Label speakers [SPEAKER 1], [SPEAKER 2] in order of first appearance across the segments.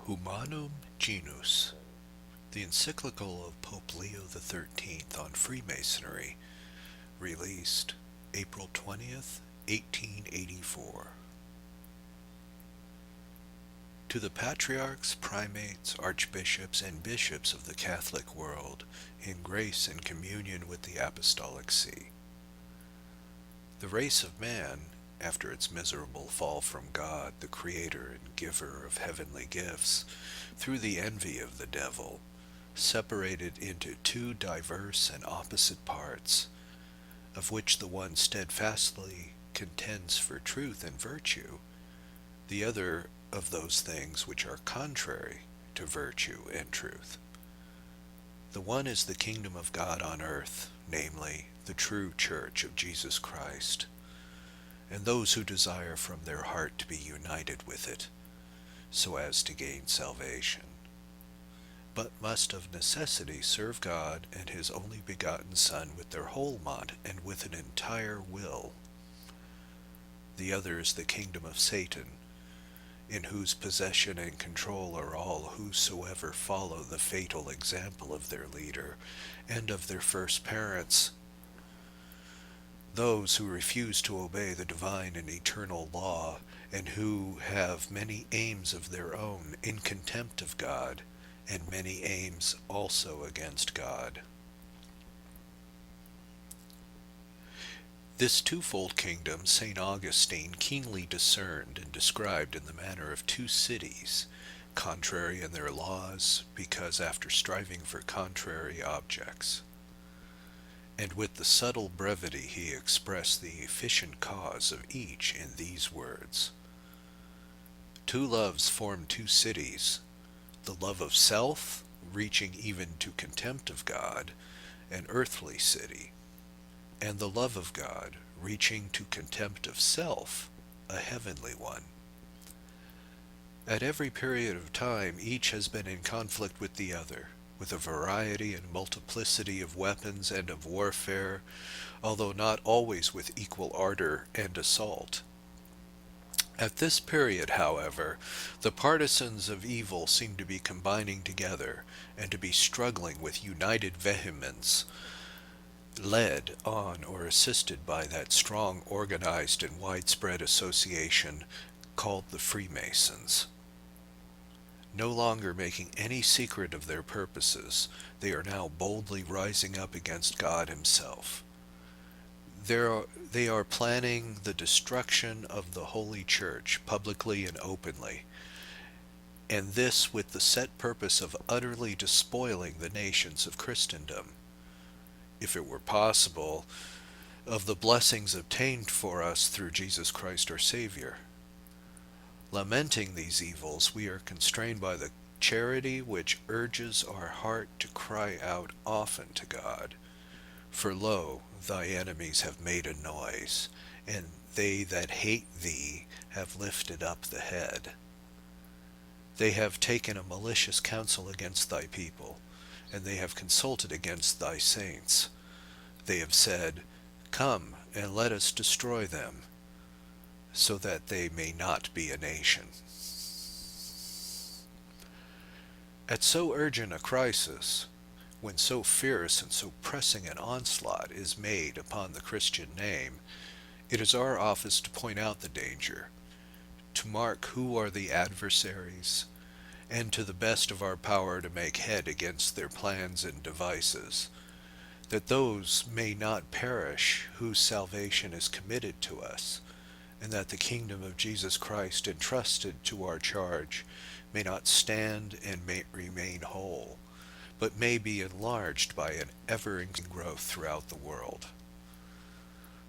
[SPEAKER 1] Humanum Genus, the encyclical of Pope Leo XIII on Freemasonry, released April 20th, 1884. To the patriarchs, primates, archbishops, and bishops of the Catholic world, in grace and communion with the Apostolic See. The race of man, after its miserable fall from God, the creator and giver of heavenly gifts, through the envy of the devil, separated into two diverse and opposite parts, of which the one steadfastly contends for truth and virtue, the other of those things which are contrary to virtue and truth. The one is the kingdom of God on earth, namely, the true church of Jesus Christ, and those who desire from their heart to be united with it, so as to gain salvation, but must of necessity serve God and his only begotten Son with their whole might and with an entire will. The other is the kingdom of Satan, in whose possession and control are all whosoever follow the fatal example of their leader and of their first parents, those who refuse to obey the divine and eternal law, and who have many aims of their own in contempt of God, and many aims also against God. This twofold kingdom St. Augustine keenly discerned and described in the manner of two cities, contrary in their laws, because after striving for contrary objects. And with the subtle brevity he expressed the efficient cause of each in these words: two loves form two cities, the love of self, reaching even to contempt of God, an earthly city, and the love of God, reaching to contempt of self, a heavenly one. At every period of time, each has been in conflict with the other, with a variety and multiplicity of weapons and of warfare, although not always with equal ardor and assault. At this period, however, the partisans of evil seem to be combining together and to be struggling with united vehemence, led on or assisted by that strong, organized, and widespread association called the Freemasons. No longer making any secret of their purposes, they are now boldly rising up against God himself. They are planning the destruction of the Holy Church publicly and openly, and this with the set purpose of utterly despoiling the nations of Christendom, if it were possible, of the blessings obtained for us through Jesus Christ our Savior. Lamenting these evils, we are constrained by the charity which urges our heart to cry out often to God. For lo, thy enemies have made a noise, and they that hate thee have lifted up the head. They have taken a malicious counsel against thy people, and they have consulted against thy saints. They have said, come, and let us destroy them, so that they may not be a nation. At so urgent a crisis, when so fierce and so pressing an onslaught is made upon the Christian name, it is our office to point out the danger, to mark who are the adversaries, and to the best of our power to make head against their plans and devices, that those may not perish whose salvation is committed to us, and that the kingdom of Jesus Christ entrusted to our charge may not stand and may remain whole, but may be enlarged by an ever-increasing growth throughout the world.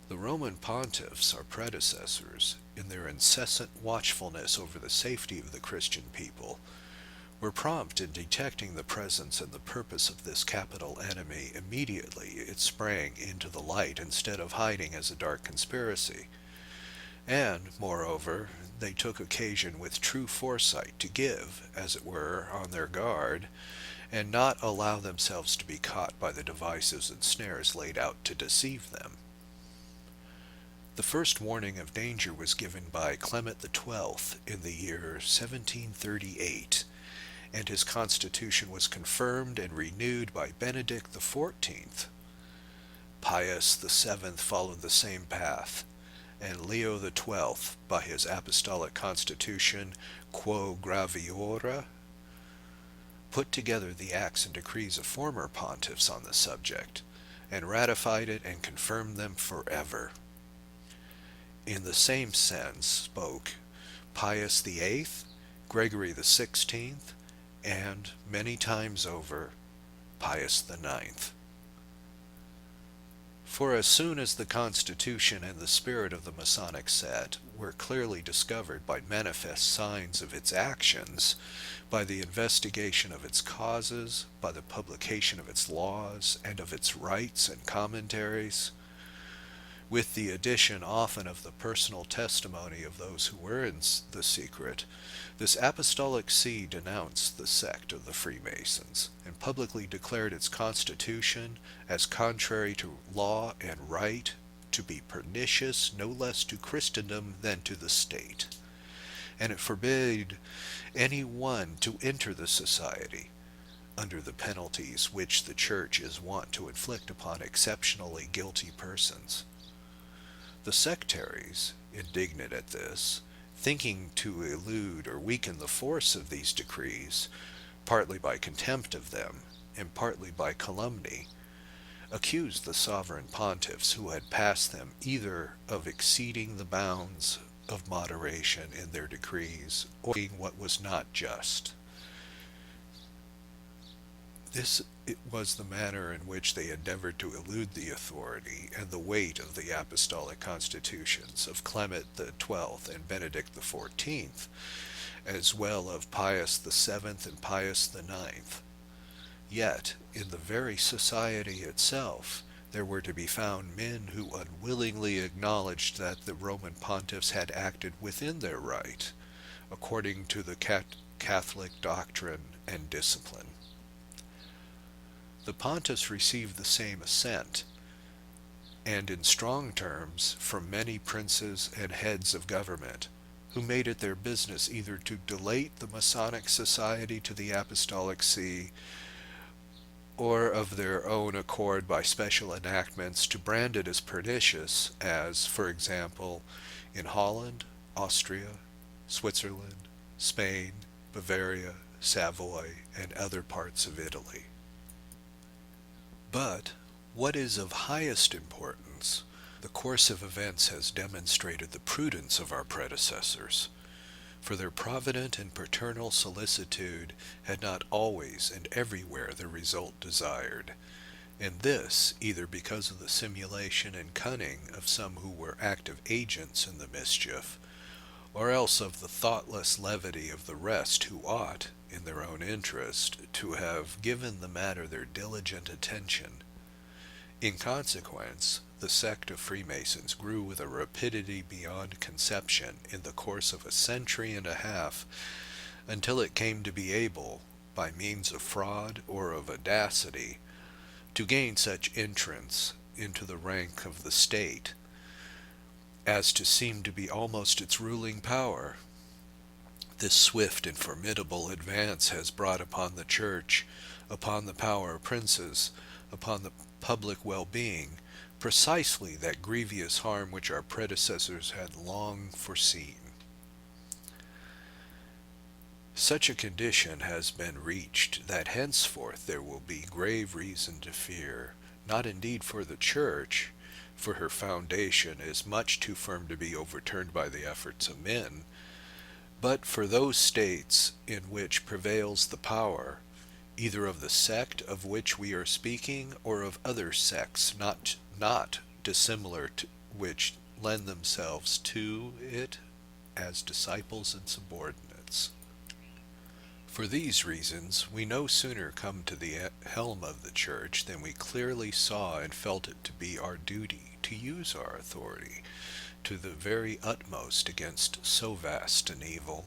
[SPEAKER 1] The Roman pontiffs, our predecessors, in their incessant watchfulness over the safety of the Christian people, were prompt in detecting the presence and the purpose of this capital enemy immediately it sprang into the light instead of hiding as a dark conspiracy. And, moreover, they took occasion with true foresight to give, as it were, on their guard, and not allow themselves to be caught by the devices and snares laid out to deceive them. The first warning of danger was given by Clement XII in the year 1738, and his constitution was confirmed and renewed by Benedict XIV. Pius VII followed the same path, and Leo XII, by his apostolic constitution Quo Graviora, put together the acts and decrees of former pontiffs on the subject, and ratified it and confirmed them forever. In the same sense spoke Pius VIII, Gregory XVI, and, many times over, Pius IX. For as soon as the constitution and the spirit of the Masonic set were clearly discovered by manifest signs of its actions, by the investigation of its causes, by the publication of its laws and of its rites and commentaries, with the addition often of the personal testimony of those who were in the secret, this apostolic see denounced the sect of the Freemasons, and publicly declared its constitution as contrary to law and right, to be pernicious no less to Christendom than to the state. And it forbade any one to enter the society, under the penalties which the Church is wont to inflict upon exceptionally guilty persons. The sectaries, indignant at this, thinking to elude or weaken the force of these decrees, partly by contempt of them, and partly by calumny, accused the sovereign pontiffs who had passed them either of exceeding the bounds of moderation in their decrees, or being what was not just. This was the manner in which they endeavored to elude the authority and the weight of the apostolic constitutions of Clement XII and Benedict XIV, as well of Pius VII and Pius IX. Yet, in the very society itself, there were to be found men who unwillingly acknowledged that the Roman pontiffs had acted within their right, according to the Catholic doctrine and discipline. The pontiffs received the same assent, and in strong terms, from many princes and heads of government, who made it their business either to delate the Masonic Society to the Apostolic See, or of their own accord by special enactments to brand it as pernicious, as, for example, in Holland, Austria, Switzerland, Spain, Bavaria, Savoy, and other parts of Italy. But, what is of highest importance, the course of events has demonstrated the prudence of our predecessors, for their provident and paternal solicitude had not always and everywhere the result desired, and this either because of the simulation and cunning of some who were active agents in the mischief, or else of the thoughtless levity of the rest who ought, in their own interest, to have given the matter their diligent attention. In consequence, the sect of Freemasons grew with a rapidity beyond conception in the course of a century and a half, until it came to be able, by means of fraud or of audacity, to gain such entrance into the rank of the state as to seem to be almost its ruling power. This swift and formidable advance has brought upon the Church, upon the power of princes, upon the public well-being, precisely that grievous harm which our predecessors had long foreseen. Such a condition has been reached that henceforth there will be grave reason to fear, not indeed for the Church, for her foundation is much too firm to be overturned by the efforts of men, but for those states in which prevails the power, either of the sect of which we are speaking, or of other sects not dissimilar to which lend themselves to it as disciples and subordinates. For these reasons, we no sooner come to the helm of the Church than we clearly saw and felt it to be our duty to use our authority to the very utmost against so vast an evil.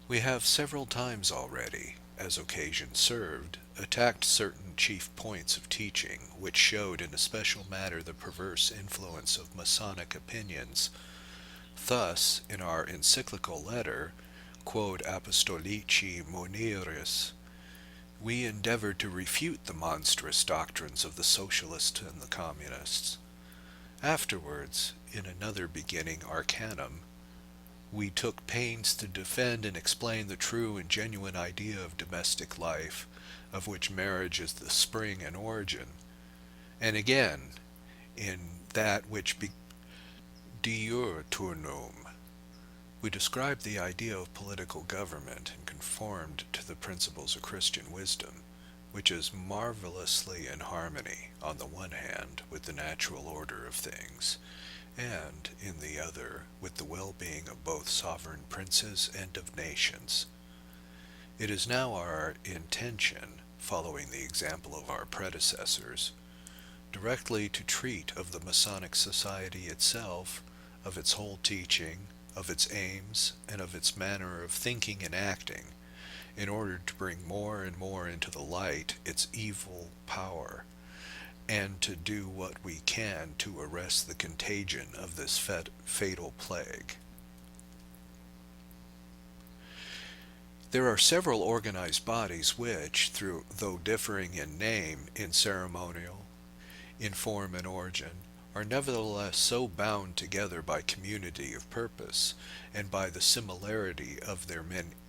[SPEAKER 1] We have several times already, as occasion served, attacked certain chief points of teaching, which showed in a special manner the perverse influence of Masonic opinions. Thus, in our encyclical letter, quod apostolici moneris, we endeavored to refute the monstrous doctrines of the socialists and the communists. Afterwards, in another beginning arcanum, we took pains to defend and explain the true and genuine idea of domestic life, of which marriage is the spring and origin. And again, in that which diurnum, we described the idea of political government and conformed to the principles of Christian wisdom, which is marvelously in harmony, on the one hand, with the natural order of things, and, in the other, with the well-being of both sovereign princes and of nations. It is now our intention, following the example of our predecessors, directly to treat of the Masonic Society itself, of its whole teaching, of its aims, and of its manner of thinking and acting, in order to bring more and more into the light its evil power, and to do what we can to arrest the contagion of this fatal plague. There are several organized bodies which, though differing in name, in ceremonial, in form and origin, are nevertheless so bound together by community of purpose, and by the similarity of their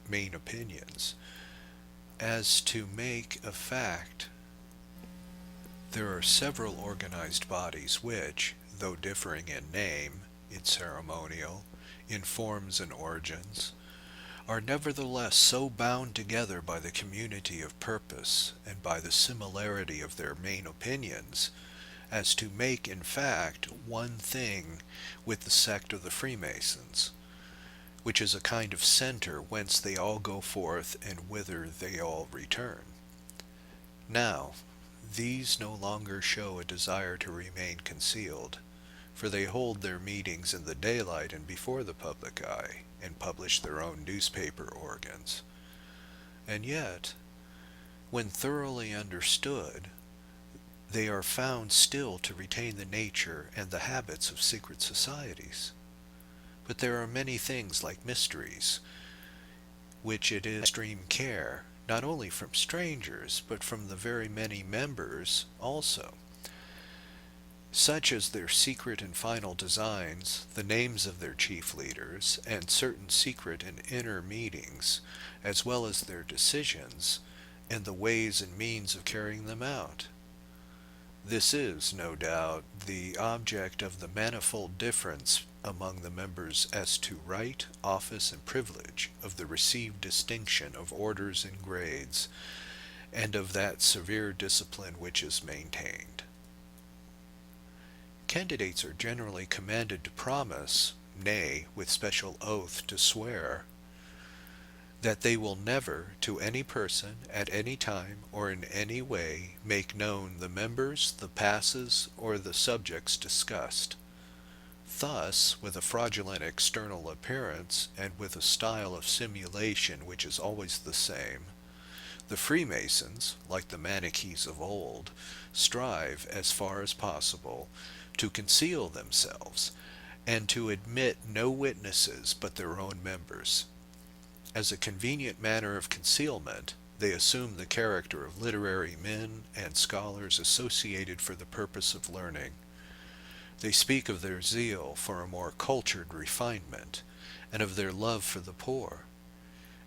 [SPEAKER 1] main opinions, as to make a fact. There are several organized bodies which, though differing in name, in ceremonial, in forms and origins, are nevertheless so bound together by the community of purpose and by the similarity of their main opinions, as to make in fact one thing with the sect of the Freemasons, which is a kind of center whence they all go forth and whither they all return. Now, these no longer show a desire to remain concealed, for they hold their meetings in the daylight and before the public eye, and publish their own newspaper organs. And yet, when thoroughly understood, they are found still to retain the nature and the habits of secret societies. But there are many things like mysteries, which it is extreme care, not only from strangers, but from the very many members also, such as their secret and final designs, the names of their chief leaders, and certain secret and inner meetings, as well as their decisions, and the ways and means of carrying them out. This is, no doubt, the object of the manifold difference among the members as to right, office, and privilege, of the received distinction of orders and grades, and of that severe discipline which is maintained. Candidates are generally commanded to promise, nay, with special oath to swear, that they will never, to any person, at any time, or in any way, make known the members, the passes, or the subjects discussed. Thus, with a fraudulent external appearance, and with a style of simulation which is always the same, the Freemasons, like the Manichees of old, strive, as far as possible, to conceal themselves, and to admit no witnesses but their own members. As a convenient manner of concealment, they assume the character of literary men and scholars associated for the purpose of learning. They speak of their zeal for a more cultured refinement, and of their love for the poor,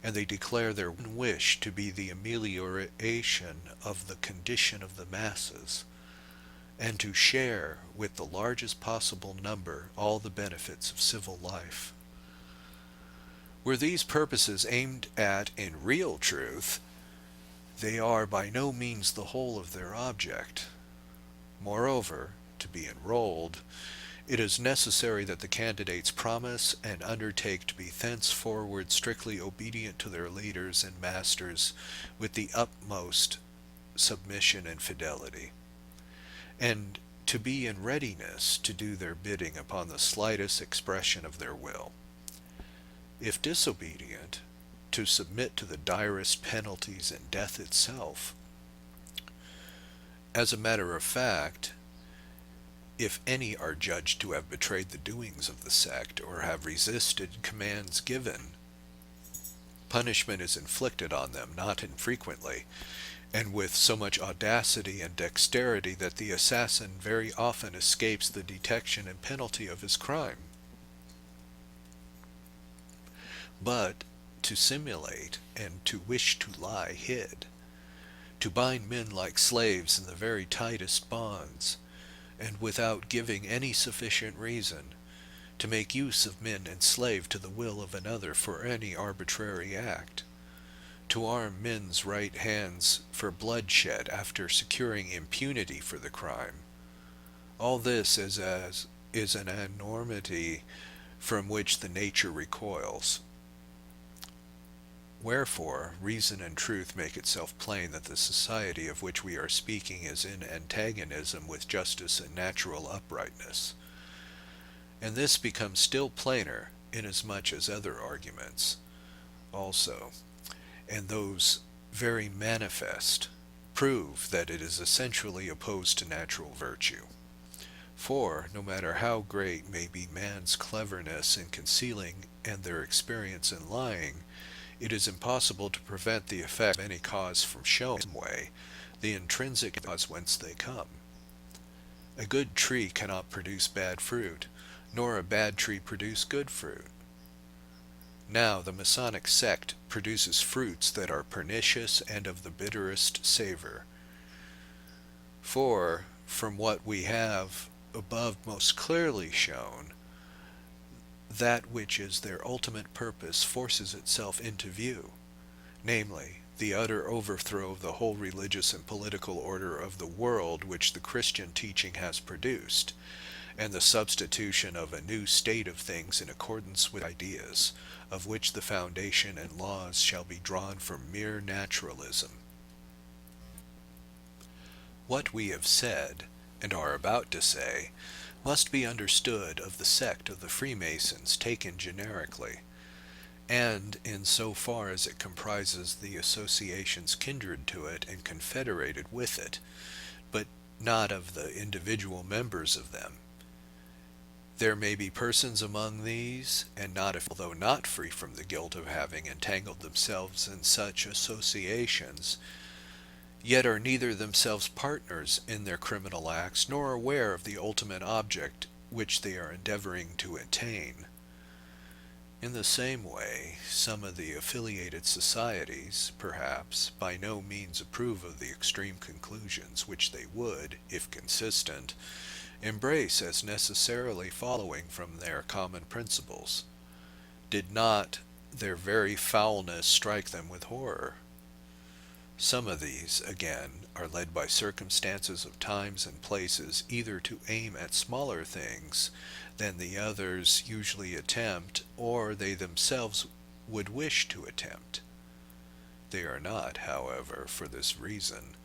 [SPEAKER 1] and they declare their wish to be the amelioration of the condition of the masses, and to share with the largest possible number all the benefits of civil life. Were these purposes aimed at in real truth, they are by no means the whole of their object. Moreover, to be enrolled, it is necessary that the candidates promise and undertake to be thenceforward strictly obedient to their leaders and masters with the utmost submission and fidelity, and to be in readiness to do their bidding upon the slightest expression of their will. If disobedient, to submit to the direst penalties and death itself. As a matter of fact, if any are judged to have betrayed the doings of the sect, or have resisted commands given, Punishment is inflicted on them not infrequently, and with so much audacity and dexterity that the assassin very often escapes the detection and penalty of his crime. But to simulate and to wish to lie hid, to bind men like slaves in the very tightest bonds, and without giving any sufficient reason, to make use of men enslaved to the will of another for any arbitrary act, to arm men's right hands for bloodshed after securing impunity for the crime, all this is an enormity from which the nature recoils. Wherefore, reason and truth make itself plain that the society of which we are speaking is in antagonism with justice and natural uprightness. And this becomes still plainer, inasmuch as other arguments also, and those very manifest, prove that it is essentially opposed to natural virtue. For, no matter how great may be man's cleverness in concealing and their experience in lying, it is impossible to prevent the effect of any cause from showing in some way the intrinsic cause whence they come. A good tree cannot produce bad fruit, nor a bad tree produce good fruit. Now the Masonic sect produces fruits that are pernicious and of the bitterest savor. For, from what we have above most clearly shown, that which is their ultimate purpose forces itself into view, namely, the utter overthrow of the whole religious and political order of the world which the Christian teaching has produced, and the substitution of a new state of things in accordance with ideas, of which the foundation and laws shall be drawn from mere naturalism. What we have said, and are about to say, must be understood of the sect of the Freemasons taken generically, and in so far as it comprises the associations kindred to it and confederated with it, but not of the individual members of them. There may be persons among these, and not if, although not free from the guilt of having entangled themselves in such associations, yet are neither themselves partners in their criminal acts, nor aware of the ultimate object which they are endeavoring to attain. In the same way, some of the affiliated societies, perhaps, by no means approve of the extreme conclusions which they would, if consistent, embrace as necessarily following from their common principles, did not their very foulness strike them with horror. Some of these, again, are led by circumstances of times and places either to aim at smaller things than the others usually attempt, or they themselves would wish to attempt. They are not, however, for this reason,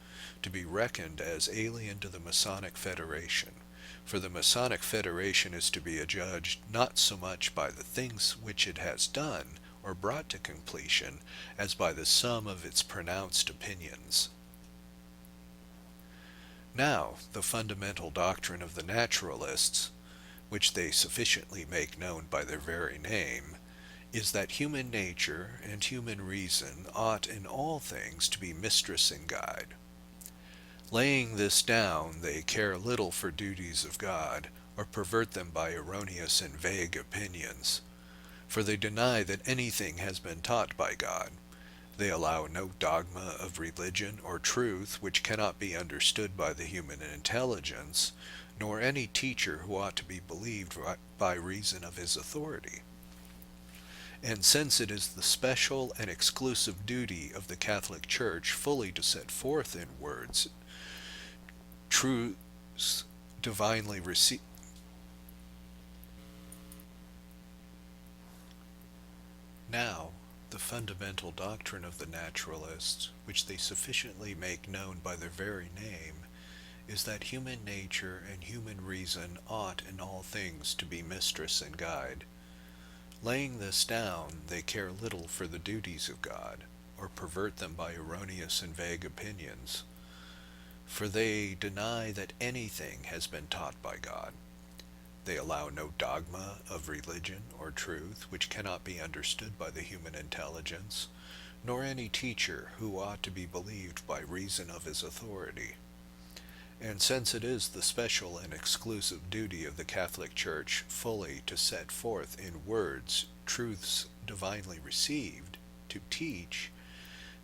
[SPEAKER 1] to be reckoned as alien to the Masonic Federation, for the Masonic Federation is to be adjudged not so much by the things which it has done, or brought to completion, as by the sum of its pronounced opinions. Now, the fundamental doctrine of the naturalists, which they sufficiently make known by their very name, is that human nature and human reason ought in all things to be mistress and guide. Laying this down, they care little for duties of God, or pervert them by erroneous and vague opinions. For they deny that anything has been taught by God. They allow no dogma of religion or truth which cannot be understood by the human intelligence, nor any teacher who ought to be believed by reason of his authority. And since it is the special and exclusive duty of the Catholic Church fully to set forth in words truths divinely received, now, the fundamental doctrine of the naturalists, which they sufficiently make known by their very name, is that human nature and human reason ought in all things to be mistress and guide. Laying this down, they care little for the duties of God, or pervert them by erroneous and vague opinions. For they deny that anything has been taught by God. They allow no dogma of religion or truth which cannot be understood by the human intelligence, nor any teacher who ought to be believed by reason of his authority. And since it is the special and exclusive duty of the Catholic Church fully to set forth in words truths divinely received, to teach,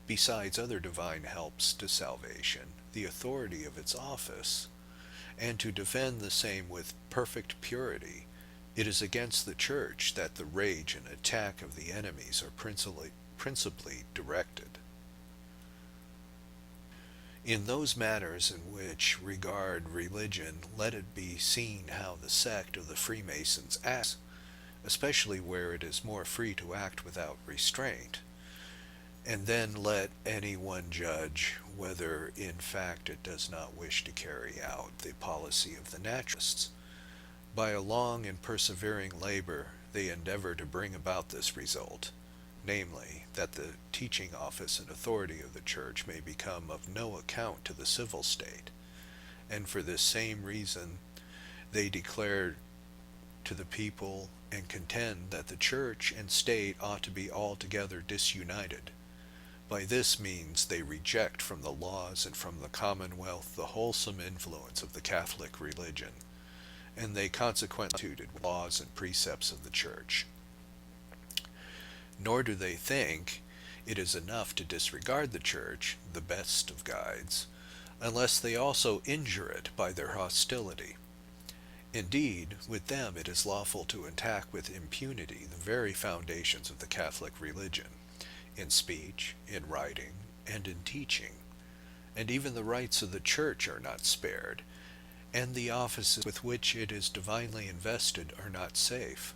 [SPEAKER 1] besides other divine helps to salvation, the authority of its office, and to defend the same with perfect purity, it is against the Church that the rage and attack of the enemies are principally directed. In those matters in which regard religion, let it be seen how the sect of the Freemasons acts, especially where it is more free to act without restraint, and then let any one judge whether in fact it does not wish to carry out the policy of the naturalists. By a long and persevering labor they endeavor to bring about this result, namely, that the teaching office and authority of the Church may become of no account to the civil state, and for this same reason they declare to the people and contend that the Church and state ought to be altogether disunited. By this means they reject from the laws and from the commonwealth the wholesome influence of the Catholic religion, and they consequently instituted laws and precepts of the Church. Nor do they think it is enough to disregard the Church, the best of guides, unless they also injure it by their hostility. Indeed, with them it is lawful to attack with impunity the very foundations of the Catholic religion, in speech, in writing, and in teaching, and even the rights of the Church are not spared, and the offices with which it is divinely invested are not safe.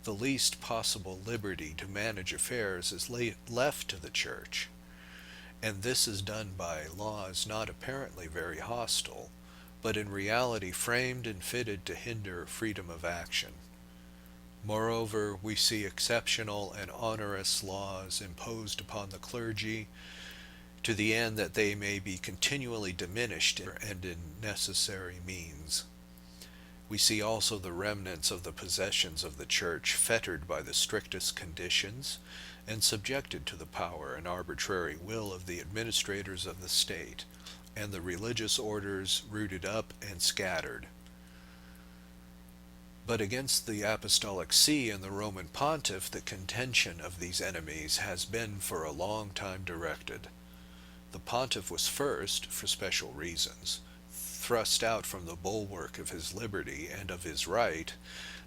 [SPEAKER 1] The least possible liberty to manage affairs is left to the Church, and this is done by laws not apparently very hostile, but in reality framed and fitted to hinder freedom of action. Moreover, we see exceptional and onerous laws imposed upon the clergy to the end that they may be continually diminished and in necessary means. We see also the remnants of the possessions of the Church fettered by the strictest conditions and subjected to the power and arbitrary will of the administrators of the state, and the religious orders rooted up and scattered. But against the Apostolic See and the Roman Pontiff the contention of these enemies has been for a long time directed. The Pontiff was first, for special reasons, thrust out from the bulwark of his liberty and of his right,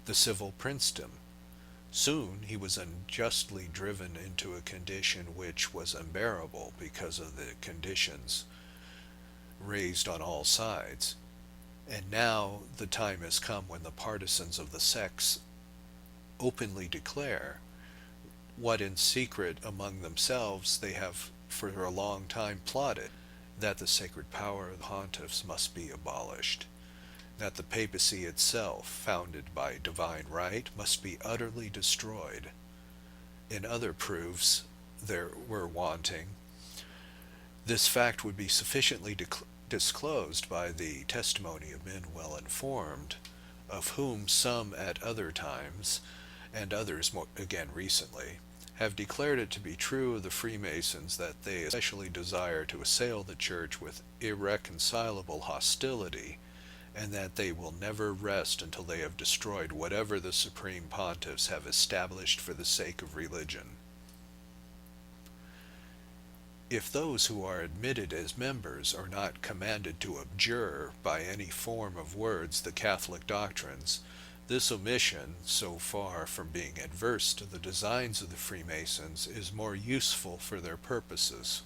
[SPEAKER 1] the civil princedom. Soon he was unjustly driven into a condition which was unbearable because of the conditions raised on all sides. And now the time has come when the partisans of the sects openly declare what in secret among themselves they have for a long time plotted, that the sacred power of the pontiffs must be abolished, that the papacy itself, founded by divine right, must be utterly destroyed. In other proofs there were wanting. This fact would be sufficiently disclosed by the testimony of men well informed, of whom some at other times, and others more again recently, have declared it to be true of the Freemasons that they especially desire to assail the Church with irreconcilable hostility, and that they will never rest until they have destroyed whatever the supreme pontiffs have established for the sake of religion. If those who are admitted as members are not commanded to abjure by any form of words the Catholic doctrines, this omission, so far from being adverse to the designs of the Freemasons, is more useful for their purposes.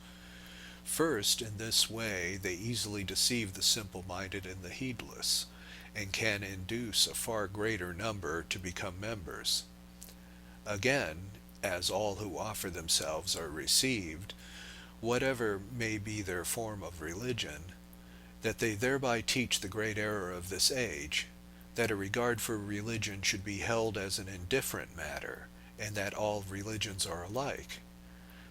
[SPEAKER 1] First, in this way they easily deceive the simple-minded and the heedless, and can induce a far greater number to become members. Again, as all who offer themselves are received, whatever may be their form of religion, that they thereby teach the great error of this age, that a regard for religion should be held as an indifferent matter, and that all religions are alike.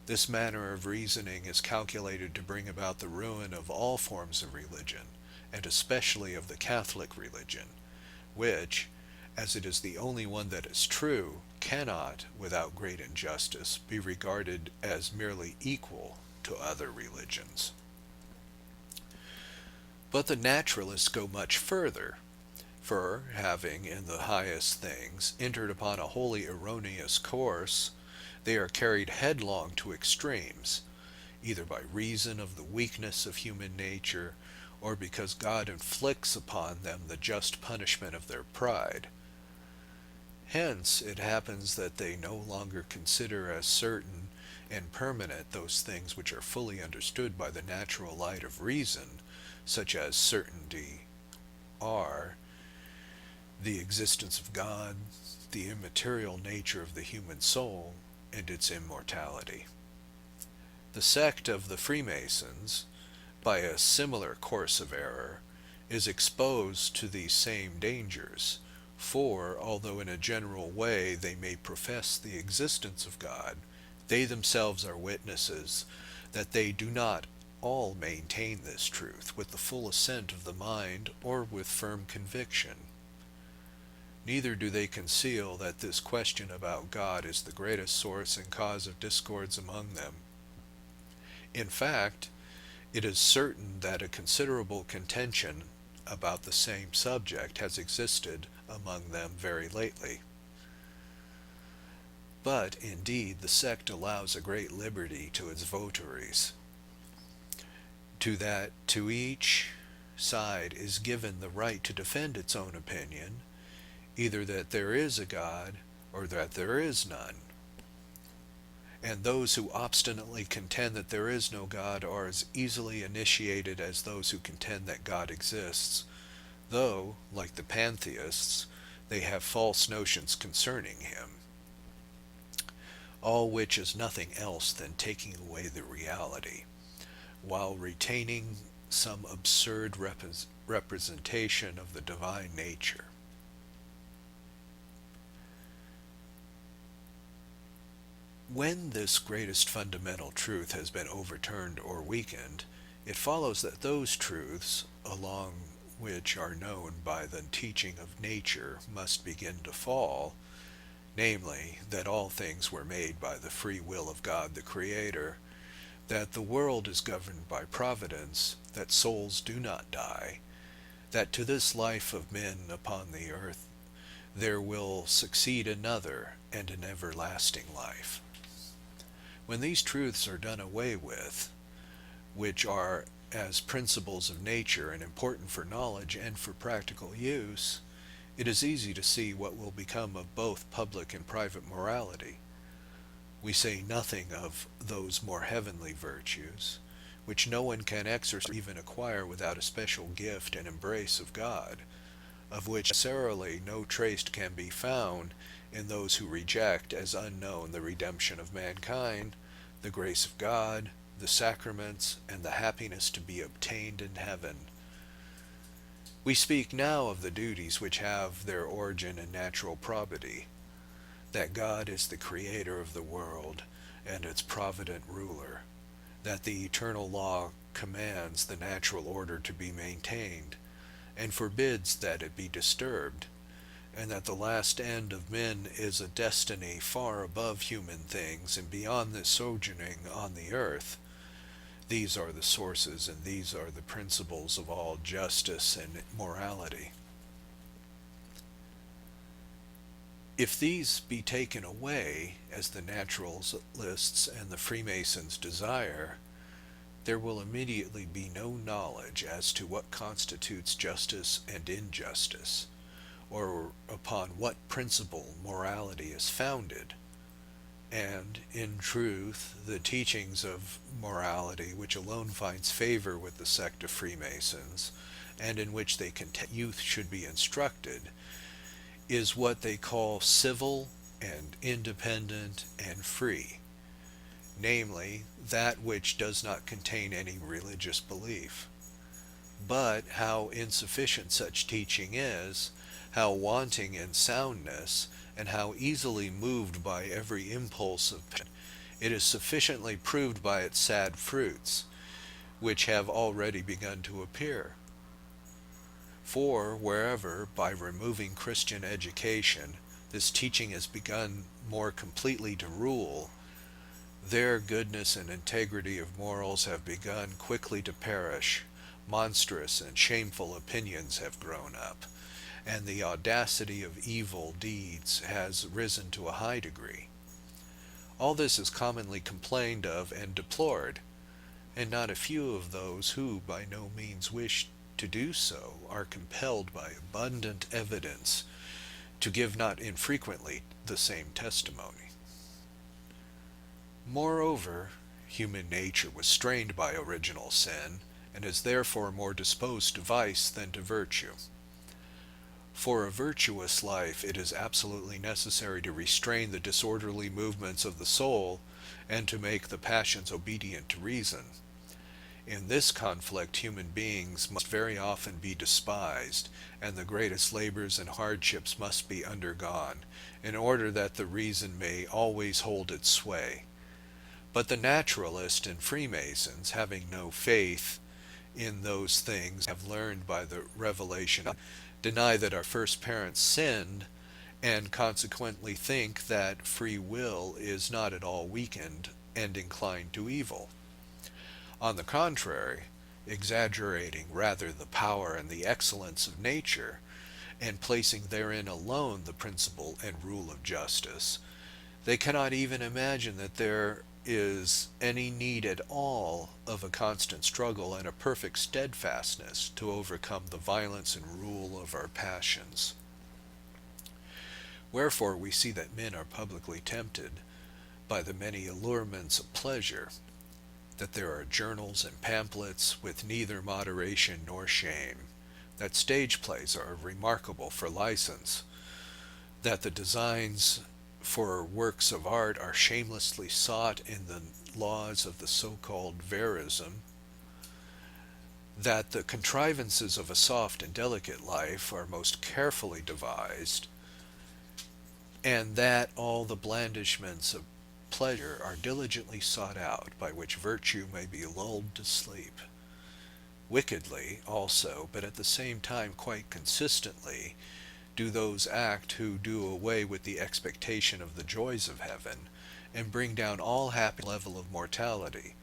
[SPEAKER 1] This manner of reasoning is calculated to bring about the ruin of all forms of religion, and especially of the Catholic religion, which, as it is the only one that is true, cannot, without great injustice, be regarded as merely equal to other religions. But the naturalists go much further, for, having, in the highest things, entered upon a wholly erroneous course, they are carried headlong to extremes, either by reason of the weakness of human nature, or because God inflicts upon them the just punishment of their pride. Hence it happens that they no longer consider as certain and permanent those things which are fully understood by the natural light of reason, such as certainty are the existence of God, the immaterial nature of the human soul, and its immortality. The sect of the Freemasons, by a similar course of error, is exposed to these same dangers, for, although in a general way they may profess the existence of God, they themselves are witnesses that they do not all maintain this truth with the full assent of the mind or with firm conviction. Neither do they conceal that this question about God is the greatest source and cause of discords among them. In fact, it is certain that a considerable contention about the same subject has existed among them very lately. But, indeed, the sect allows a great liberty to its votaries, to each side is given the right to defend its own opinion, either that there is a God or that there is none. And those who obstinately contend that there is no God are as easily initiated as those who contend that God exists, though, like the pantheists, they have false notions concerning him, all which is nothing else than taking away the reality, while retaining some absurd representation of the divine nature. When this greatest fundamental truth has been overturned or weakened, it follows that those truths, along which are known by the teaching of nature, must begin to fall, namely, that all things were made by the free will of God the Creator, that the world is governed by providence, that souls do not die, that to this life of men upon the earth there will succeed another and an everlasting life. When these truths are done away with, which are as principles of nature and important for knowledge and for practical use, it is easy to see what will become of both public and private morality. We say nothing of those more heavenly virtues, which no one can exercise or even acquire without a special gift and embrace of God, of which necessarily no trace can be found in those who reject as unknown the redemption of mankind, the grace of God, the sacraments, and the happiness to be obtained in heaven. We speak now of the duties which have their origin in natural probity, that God is the creator of the world and its provident ruler, that the eternal law commands the natural order to be maintained, and forbids that it be disturbed, and that the last end of men is a destiny far above human things and beyond the sojourning on the earth. These are the sources and these are the principles of all justice and morality. If these be taken away, as the naturalists and the Freemasons desire, there will immediately be no knowledge as to what constitutes justice and injustice, or upon what principle morality is founded. And, in truth, the teachings of morality, which alone finds favor with the sect of Freemasons, and in which they contend youth should be instructed, is what they call civil and independent and free, namely, that which does not contain any religious belief. But how insufficient such teaching is, how wanting in soundness, and how easily moved by every impulse of passion, it is sufficiently proved by its sad fruits, which have already begun to appear. For wherever, by removing Christian education, this teaching has begun more completely to rule, there goodness and integrity of morals have begun quickly to perish, monstrous and shameful opinions have grown up, and the audacity of evil deeds has risen to a high degree. All this is commonly complained of and deplored, and not a few of those who by no means wish to do so are compelled by abundant evidence to give not infrequently the same testimony. Moreover, human nature was strained by original sin, and is therefore more disposed to vice than to virtue. For a virtuous life it is absolutely necessary to restrain the disorderly movements of the soul, and to make the passions obedient to reason. In this conflict human beings must very often be despised, and the greatest labors and hardships must be undergone, in order that the reason may always hold its sway. But the naturalist and Freemasons, having no faith in those things have learned by the revelation, deny that our first parents sinned, and consequently think that free will is not at all weakened and inclined to evil. On the contrary, exaggerating rather the power and the excellence of nature, and placing therein alone the principle and rule of justice, they cannot even imagine that there is any need at all of a constant struggle and a perfect steadfastness to overcome the violence and rule of our passions. Wherefore we see that men are publicly tempted by the many allurements of pleasure, that there are journals and pamphlets with neither moderation nor shame, that stage plays are remarkable for license, that the designs for works of art are shamelessly sought in the laws of the so-called verism, that the contrivances of a soft and delicate life are most carefully devised, and that all the blandishments of pleasure are diligently sought out, by which virtue may be lulled to sleep. Wickedly also, but at the same time quite consistently, do those act who do away with the expectation of the joys of heaven, and bring down all happy level of mortality,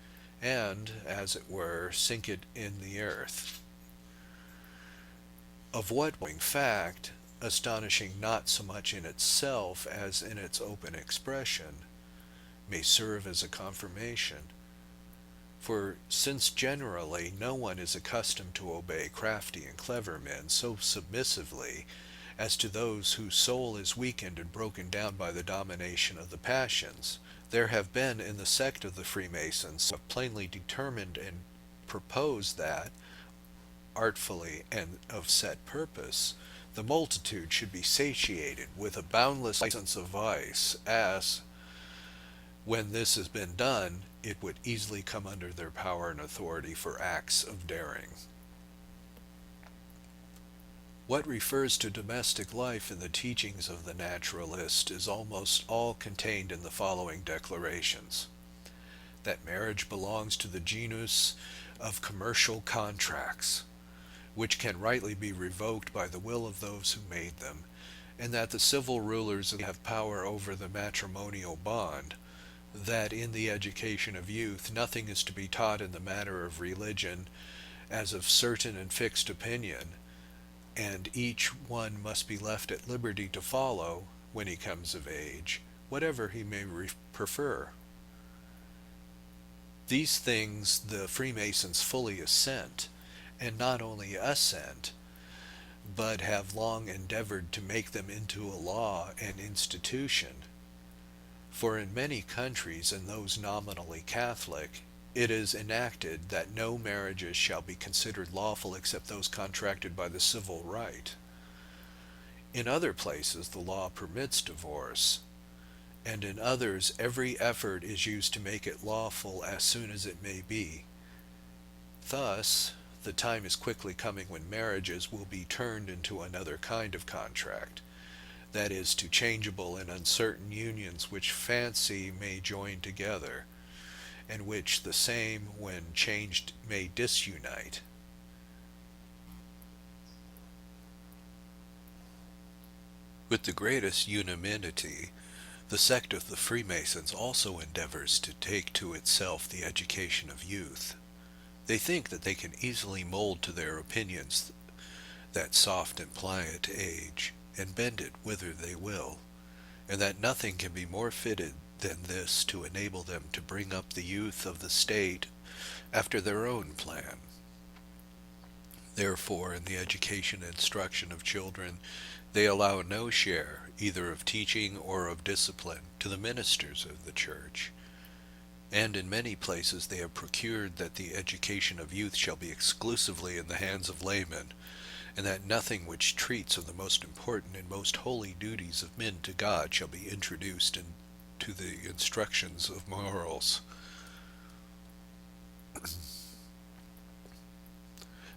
[SPEAKER 1] and, as it were, sink it in the earth. Of what fact, astonishing not so much in itself as in its open expression, may serve as a confirmation. For since generally no one is accustomed to obey crafty and clever men so submissively as to those whose soul is weakened and broken down by the domination of the passions, there have been in the sect of the Freemasons plainly determined and proposed that, artfully and of set purpose, the multitude should be satiated with a boundless license of vice, as, when this has been done, it would easily come under their power and authority for acts of daring. What refers to domestic life in the teachings of the naturalist is almost all contained in the following declarations: that marriage belongs to the genus of commercial contracts, which can rightly be revoked by the will of those who made them, and that the civil rulers have power over the matrimonial bond, that in the education of youth nothing is to be taught in the matter of religion as of certain and fixed opinion, and each one must be left at liberty to follow, when he comes of age, whatever he may prefer. These things the Freemasons fully assent, and not only assent, but have long endeavored to make them into a law and institution. For in many countries, and those nominally Catholic, it is enacted that no marriages shall be considered lawful except those contracted by the civil right. In other places the law permits divorce, and in others every effort is used to make it lawful as soon as it may be. Thus, the time is quickly coming when marriages will be turned into another kind of contract, that is, to changeable and uncertain unions which fancy may join together, and which the same, when changed, may disunite. With the greatest unanimity, the sect of the Freemasons also endeavors to take to itself the education of youth. They think that they can easily mold to their opinions that soft and pliant age, and bend it whither they will, and that nothing can be more fitted than this to enable them to bring up the youth of the state after their own plan. Therefore, in the education and instruction of children, they allow no share, either of teaching or of discipline, to the ministers of the church. And in many places they have procured that the education of youth shall be exclusively in the hands of laymen, and that nothing which treats of the most important and most holy duties of men to God shall be introduced into the instructions of morals.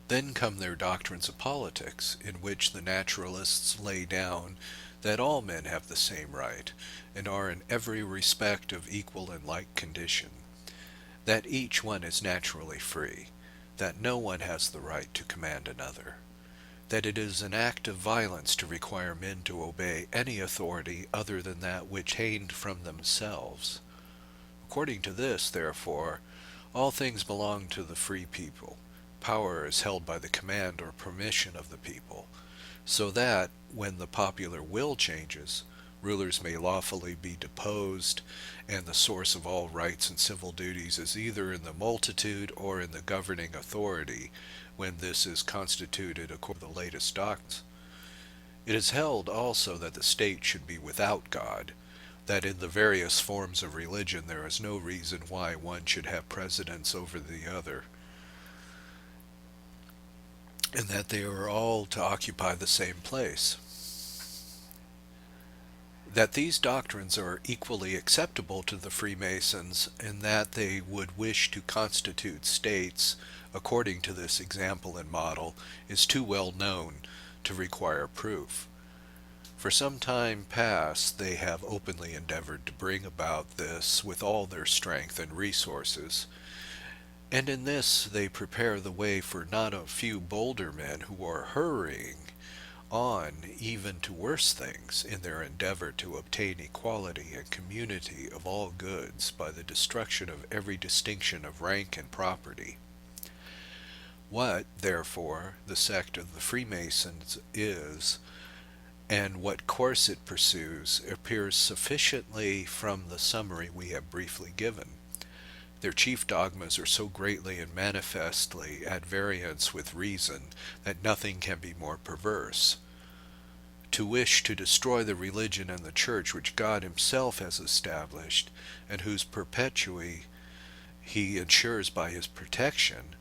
[SPEAKER 1] Then come their doctrines of politics, in which the naturalists lay down that all men have the same right, and are in every respect of equal and like condition, that each one is naturally free, that no one has the right to command another, that it is an act of violence to require men to obey any authority other than that which obtained from themselves. According to this, therefore, all things belong to the free people. Power is held by the command or permission of the people, so that, when the popular will changes, rulers may lawfully be deposed, and the source of all rights and civil duties is either in the multitude or in the governing authority, when this is constituted according to the latest doctrines. It is held also that the state should be without God, that in the various forms of religion there is no reason why one should have precedence over the other, and that they are all to occupy the same place. That these doctrines are equally acceptable to the Freemasons, and that they would wish to constitute states according to this example and model, is too well known to require proof. For some time past they have openly endeavored to bring about this with all their strength and resources, and in this they prepare the way for not a few bolder men who are hurrying on even to worse things in their endeavor to obtain equality and community of all goods by the destruction of every distinction of rank and property. What, therefore, the sect of the Freemasons is, and what course it pursues, appears sufficiently from the summary we have briefly given. Their chief dogmas are so greatly and manifestly at variance with reason that nothing can be more perverse. To wish to destroy the religion and the church which God himself has established, and whose perpetuity he ensures by his protection,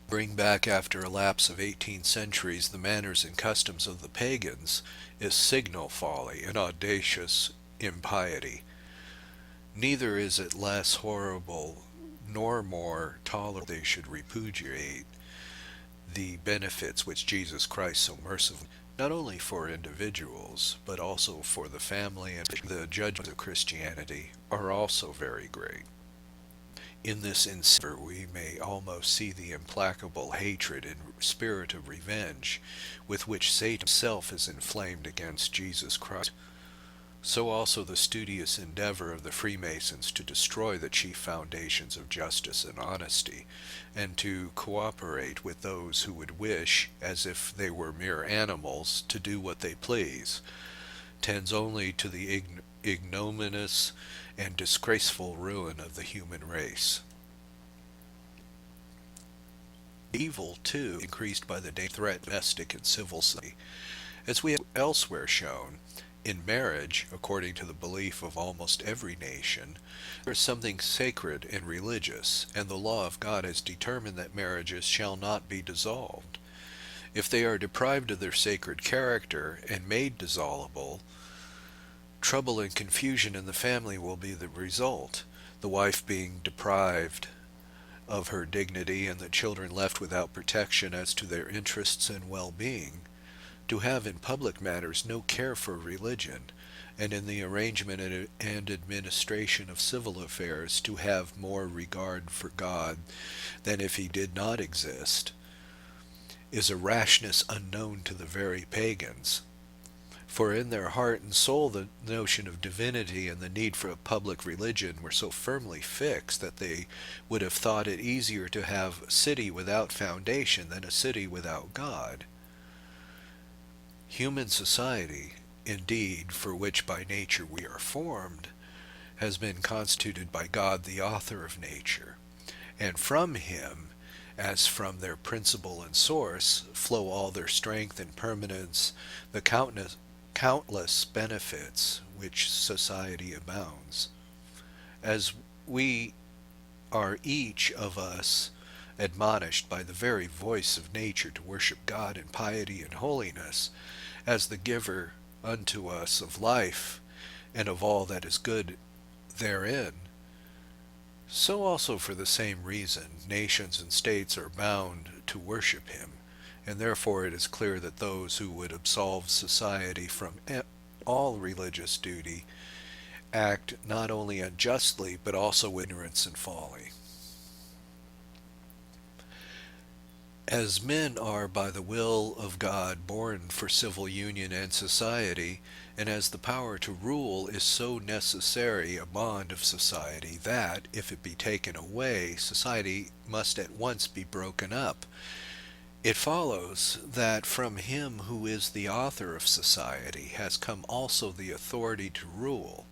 [SPEAKER 1] bring back after a lapse of 18 centuries the manners and customs of the pagans, is signal folly and audacious impiety. Neither is it less horrible nor more tolerable they should repudiate the benefits which Jesus Christ so mercifully, not only for individuals, but also for the family and the judgment of Christianity, are also very great. In this endeavor we may almost see the implacable hatred and spirit of revenge with which Satan himself is inflamed against Jesus Christ. So also the studious endeavor of the Freemasons to destroy the chief foundations of justice and honesty, and to cooperate with those who would wish, as if they were mere animals, to do what they please, tends only to the ignominious and disgraceful ruin of the human race. Evil, too, increased by the threat of domestic and civil society. As we have elsewhere shown, in marriage, according to the belief of almost every nation, there is something sacred and religious, and the law of God has determined that marriages shall not be dissolved. If they are deprived of their sacred character and made dissoluble, trouble and confusion in the family will be the result, the wife being deprived of her dignity and the children left without protection as to their interests and well-being, to have in public matters no care for religion, and in the arrangement and administration of civil affairs to have more regard for God than if he did not exist, is a rashness unknown to the very pagans. For in their heart and soul the notion of divinity and the need for a public religion were so firmly fixed that they would have thought it easier to have a city without foundation than a city without God. Human society, indeed, for which by nature we are formed, has been constituted by God the author of nature, and from him, as from their principle and source, flow all their strength and permanence, the countless benefits which society abounds. As we are each of us admonished by the very voice of nature to worship God in piety and holiness, as the giver unto us of life and of all that is good therein, so also for the same reason nations and states are bound to worship him, and therefore it is clear that those who would absolve society from all religious duty act not only unjustly but also with ignorance and folly. As men are by the will of God born for civil union and society, and as the power to rule is so necessary a bond of society that, if it be taken away, society must at once be broken up, it follows that from him who is the author of society has come also the authority to rule,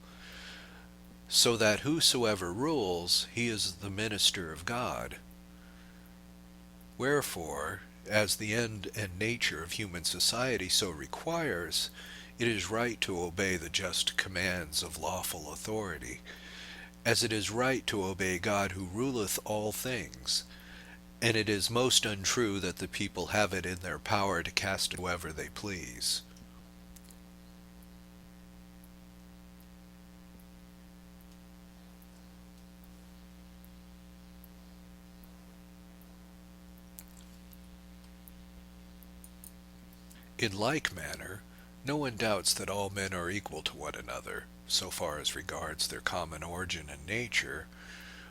[SPEAKER 1] so that whosoever rules, he is the minister of God. Wherefore, as the end and nature of human society so requires, it is right to obey the just commands of lawful authority, as it is right to obey God who ruleth all things, and it is most untrue that the people have it in their power to cast whoever they please. In like manner, no one doubts that all men are equal to one another, so far as regards their common origin and nature,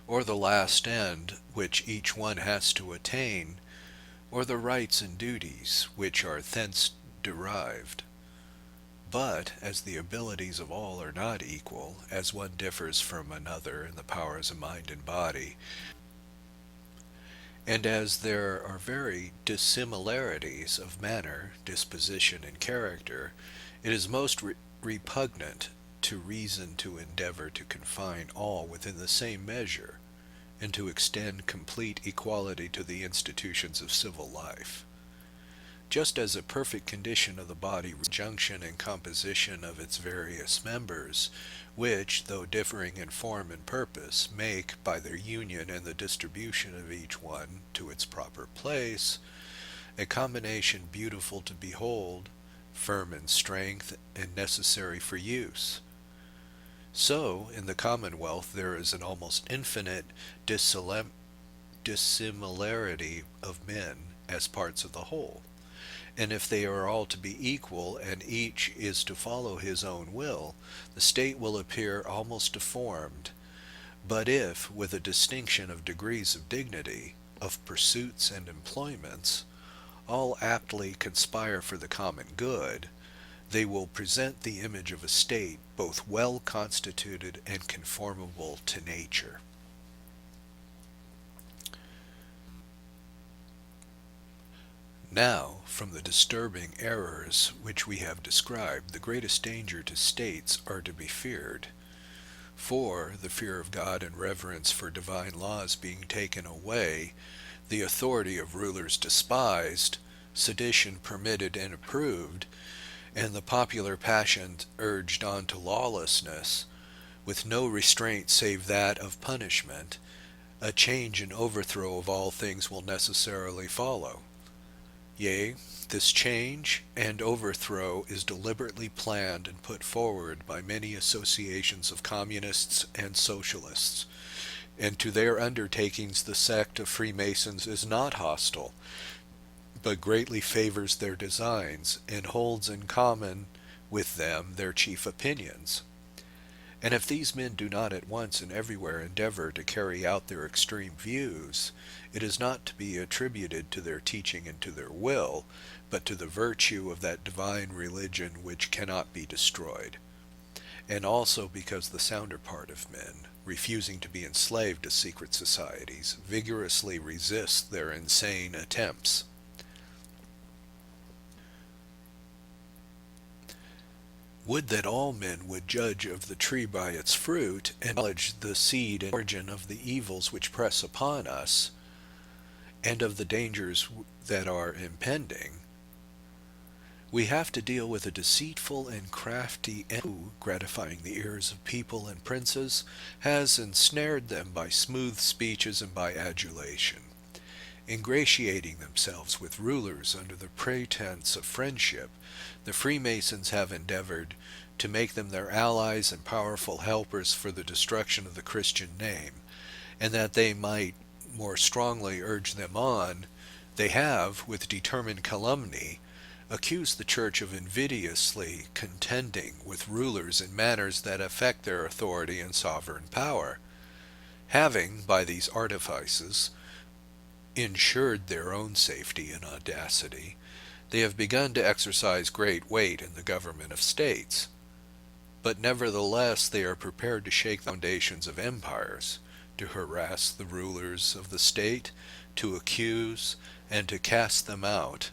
[SPEAKER 1] or the last end which each one has to attain, or the rights and duties which are thence derived. But, as the abilities of all are not equal, as one differs from another in the powers of mind and body, and as there are very dissimilarities of manner, disposition, and character, it is most repugnant to reason to endeavor to confine all within the same measure, and to extend complete equality to the institutions of civil life. Just as a perfect condition of the body, junction and composition of its various members, which, though differing in form and purpose, make, by their union and the distribution of each one to its proper place, a combination beautiful to behold, firm in strength, and necessary for use. So, in the commonwealth there is an almost infinite dissimilarity of men as parts of the whole. And if they are all to be equal, and each is to follow his own will, the state will appear almost deformed. But if, with a distinction of degrees of dignity, of pursuits and employments, all aptly conspire for the common good, they will present the image of a state both well constituted and conformable to nature. Now, from the disturbing errors which we have described, the greatest danger to states are to be feared. For, the fear of God and reverence for divine laws being taken away, the authority of rulers despised, sedition permitted and approved, and the popular passion urged on to lawlessness, with no restraint save that of punishment, a change and overthrow of all things will necessarily follow. Yea, this change and overthrow is deliberately planned and put forward by many associations of communists and socialists, and to their undertakings the sect of Freemasons is not hostile, but greatly favors their designs, and holds in common with them their chief opinions. And if these men do not at once and everywhere endeavor to carry out their extreme views, it is not to be attributed to their teaching and to their will, but to the virtue of that divine religion which cannot be destroyed. And also because the sounder part of men, refusing to be enslaved to secret societies, vigorously resist their insane attempts. Would that all men would judge of the tree by its fruit, and acknowledge the seed and origin of the evils which press upon us, and of the dangers that are impending. We have to deal with a deceitful and crafty enemy who, gratifying the ears of people and princes, has ensnared them by smooth speeches and by adulation. Ingratiating themselves with rulers under the pretense of friendship, the Freemasons have endeavored to make them their allies and powerful helpers for the destruction of the Christian name, and that they might more strongly urge them on, they have, with determined calumny, accused the Church of invidiously contending with rulers in matters that affect their authority and sovereign power, having, by these artifices, insured their own safety and audacity. They have begun to exercise great weight in the government of states, but nevertheless they are prepared to shake the foundations of empires, to harass the rulers of the state, to accuse, and to cast them out,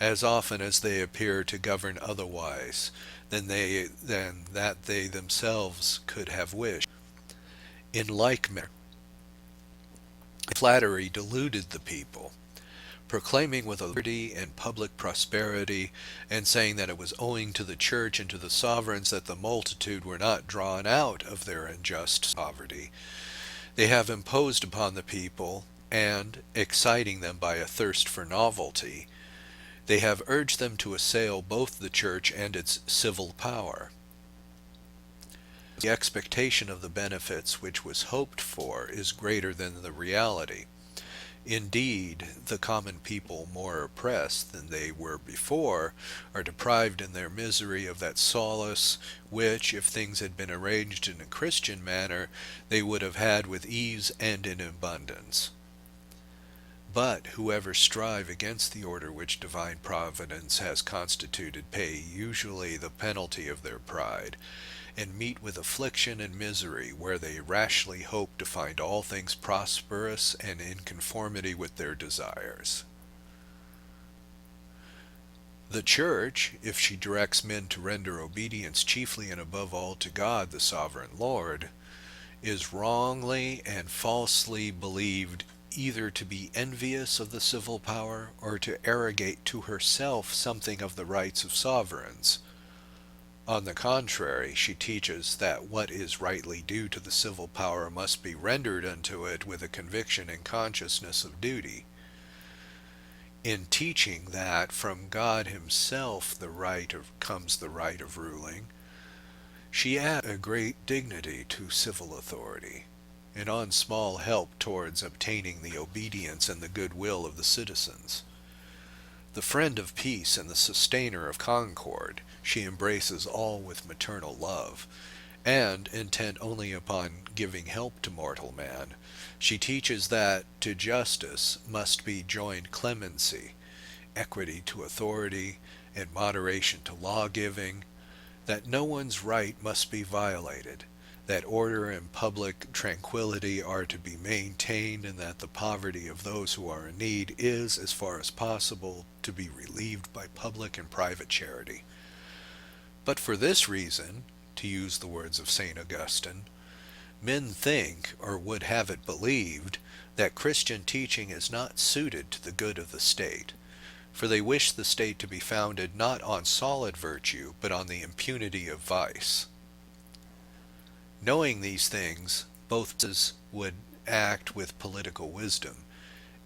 [SPEAKER 1] as often as they appear to govern otherwise than that they themselves could have wished. In like manner, flattery deluded the people, proclaiming with authority and public prosperity, and saying that it was owing to the Church and to the sovereigns that the multitude were not drawn out of their unjust poverty. They have imposed upon the people, and, exciting them by a thirst for novelty, they have urged them to assail both the Church and its civil power. The expectation of the benefits which was hoped for is greater than the reality. Indeed, the common people, more oppressed than they were before, are deprived in their misery of that solace which, if things had been arranged in a Christian manner, they would have had with ease and in abundance. But whoever strive against the order which divine providence has constituted pay usually the penalty of their pride, and meet with affliction and misery where they rashly hope to find all things prosperous and in conformity with their desires. The Church, if she directs men to render obedience chiefly and above all to God the sovereign Lord, is wrongly and falsely believed either to be envious of the civil power or to arrogate to herself something of the rights of sovereigns. On the contrary, she teaches that what is rightly due to the civil power must be rendered unto it with a conviction and consciousness of duty. In teaching that from God himself comes the right of ruling, she adds a great dignity to civil authority, and on small help towards obtaining the obedience and the goodwill of the citizens. The friend of peace and the sustainer of concord, she embraces all with maternal love, and, intent only upon giving help to mortal man, she teaches that to justice must be joined clemency, equity to authority, and moderation to law-giving, that no one's right must be violated, that order and public tranquility are to be maintained, and that the poverty of those who are in need is, as far as possible, to be relieved by public and private charity. But for this reason, to use the words of St. Augustine, men think, or would have it believed, that Christian teaching is not suited to the good of the state, for they wish the state to be founded not on solid virtue, but on the impunity of vice. Knowing these things, both would act with political wisdom,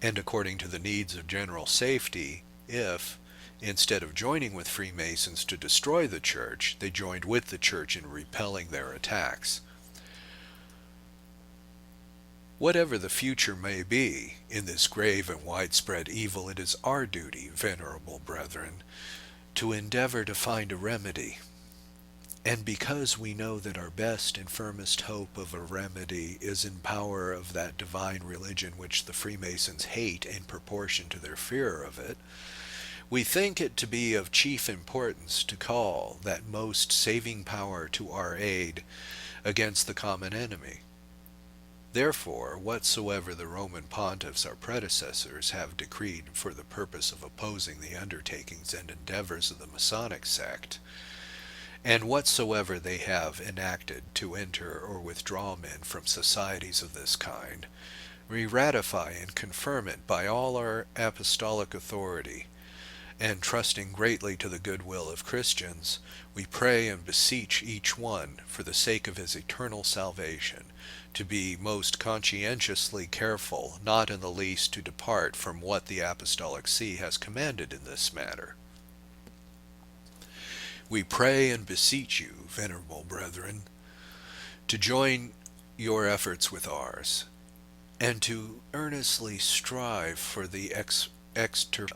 [SPEAKER 1] and according to the needs of general safety, if, instead of joining with Freemasons to destroy the Church, they joined with the Church in repelling their attacks. Whatever the future may be in this grave and widespread evil, it is our duty, venerable brethren, to endeavor to find a remedy. And because we know that our best and firmest hope of a remedy is in power of that divine religion which the Freemasons hate in proportion to their fear of it, we think it to be of chief importance to call that most saving power to our aid against the common enemy. Therefore, whatsoever the Roman pontiffs, our predecessors, have decreed for the purpose of opposing the undertakings and endeavors of the Masonic sect, and whatsoever they have enacted to enter or withdraw men from societies of this kind, we ratify and confirm it by all our apostolic authority, and trusting greatly to the goodwill of Christians, we pray and beseech each one, for the sake of his eternal salvation, to be most conscientiously careful, not in the least to depart from what the Apostolic See has commanded in this matter. We pray and beseech you, venerable brethren, to join your efforts with ours, and to earnestly strive for the extirpation